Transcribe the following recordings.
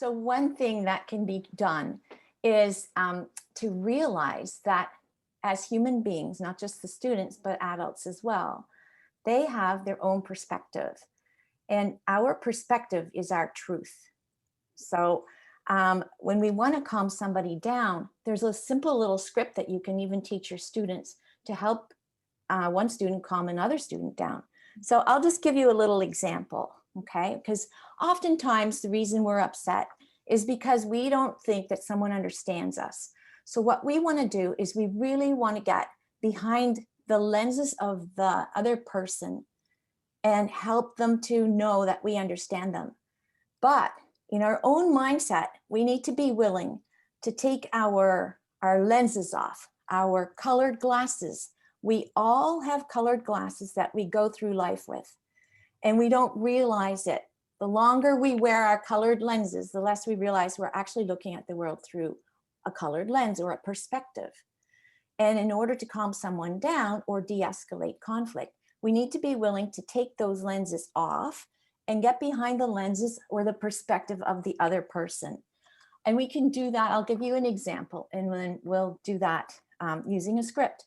So one thing that can be done is to realize that as human beings, not just the students, but adults as well, they have their own perspective. And our perspective is our truth. So when we want to calm somebody down, there's a simple little script that you can even teach your students to help one student calm another student down. So I'll just give you a little example, okay? Because oftentimes the reason we're upset is because we don't think that someone understands us. So what we want to do is we really want to get behind the lenses of the other person and help them to know that we understand them. But in our own mindset, we need to be willing to take our lenses off, our colored glasses. We all have colored glasses that we go through life with, and we don't realize it. The longer we wear our colored lenses, the less we realize we're actually looking at the world through a colored lens or a perspective. And in order to calm someone down or de-escalate conflict, we need to be willing to take those lenses off and get behind the lenses or the perspective of the other person. And we can do that. I'll give you an example, and then we'll do that using a script.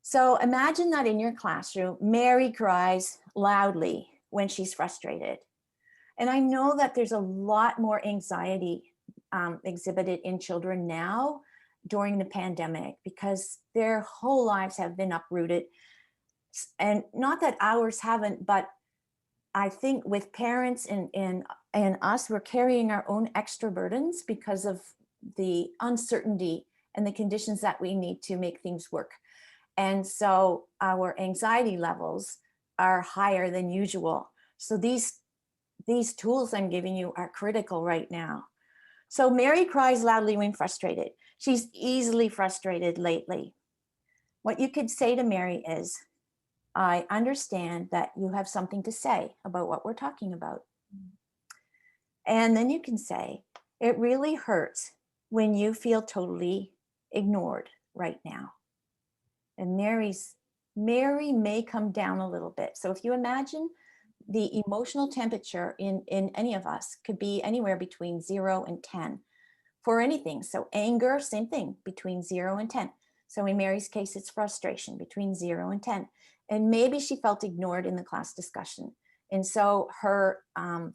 So imagine that in your classroom, Mary cries loudly when she's frustrated. And I know that there's a lot more anxiety exhibited in children now during the pandemic because their whole lives have been uprooted. And not that ours haven't, but I think with parents and us, we're carrying our own extra burdens because of the uncertainty and the conditions that we need to make things work. And so our anxiety levels are higher than usual. So these tools I'm giving you are critical right now. So Mary cries loudly when frustrated. She's easily frustrated lately. What you could say to Mary is, I understand that you have something to say about what we're talking about. And then you can say, it really hurts when you feel totally ignored right now. And Mary may come down a little bit. So if you imagine the emotional temperature in any of us could be anywhere between 0 and 10 for anything. So anger, same thing, between 0 and 10. So in Mary's case, it's frustration between 0 and 10. And maybe she felt ignored in the class discussion. And so her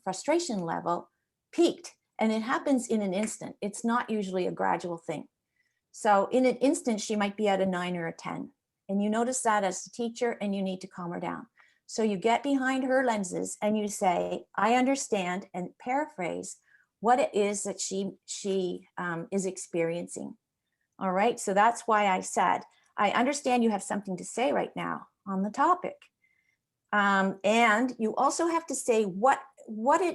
frustration level peaked, and it happens in an instant. It's not usually a gradual thing. So in an instant, she might be at a 9 or a 10. And you notice that as a teacher, and you need to calm her down. So you get behind her lenses and you say, I understand, and paraphrase what it is that she is experiencing. All right, so that's why I said, I understand you have something to say right now on the topic. And you also have to say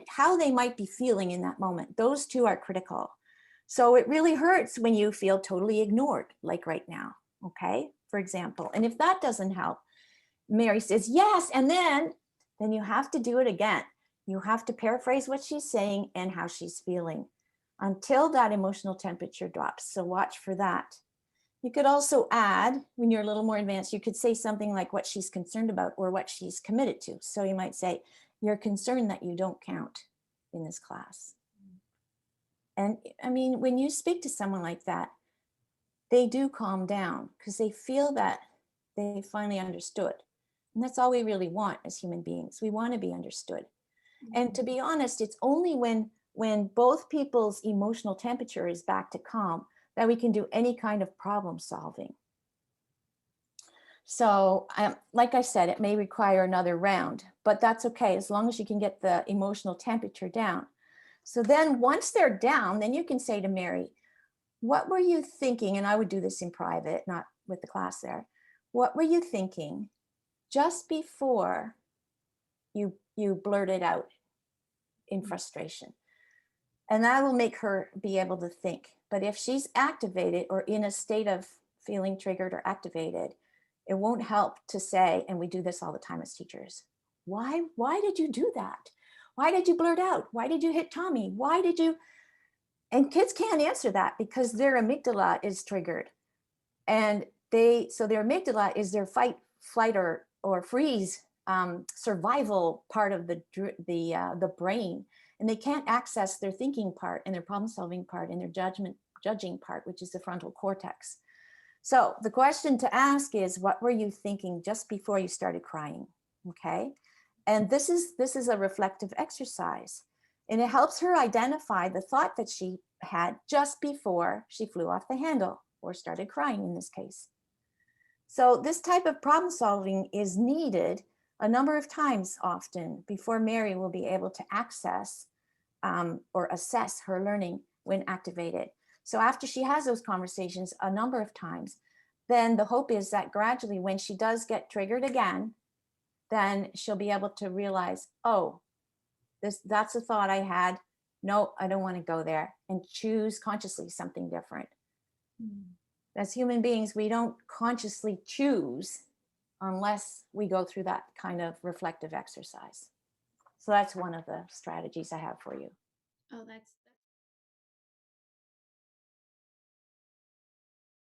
how they might be feeling in that moment. Those two are critical. So it really hurts when you feel totally ignored, like right now, okay, for example. And if that doesn't help, Mary says, yes, and then you have to do it again. You have to paraphrase what she's saying and how she's feeling until that emotional temperature drops. So watch for that. You could also add, when you're a little more advanced, you could say something like what she's concerned about or what she's committed to. So you might say, you're concerned that you don't count in this class. And I mean, when you speak to someone like that, they do calm down because they feel that they finally understood. And that's all we really want as human beings. We want to be understood. And to be honest, it's only when both people's emotional temperature is back to calm that we can do any kind of problem solving. So like I said, it may require another round, but that's okay as long as you can get the emotional temperature down. So then once they're down, then you can say to Mary, what were you thinking? And I would do this in private, not with the class there. What were you thinking just before you blurted out in frustration? And that will make her be able to think. But if she's activated or in a state of feeling triggered or activated, it won't help to say, and we do this all the time as teachers, why did you do that? Why did you blurt out? Why did you hit Tommy? Why did you? And kids can't answer that because their amygdala is triggered. And so their amygdala is their fight, flight, or freeze survival part of the brain. and they can't access their thinking part and their problem solving part and their judging part, which is the frontal cortex. So the question to ask is, what were you thinking just before you started crying? Okay. And this is a reflective exercise, and it helps her identify the thought that she had just before she flew off the handle or started crying in this case. So this type of problem solving is needed a number of times often before Mary will be able to access or assess her learning when activated. So after she has those conversations a number of times, then the hope is that gradually when she does get triggered again, then she'll be able to realize, oh, that's a thought I had. No, I don't want to go there, and choose consciously something different. As human beings, we don't consciously choose unless we go through that kind of reflective exercise. So that's one of the strategies I have for you. Oh, that's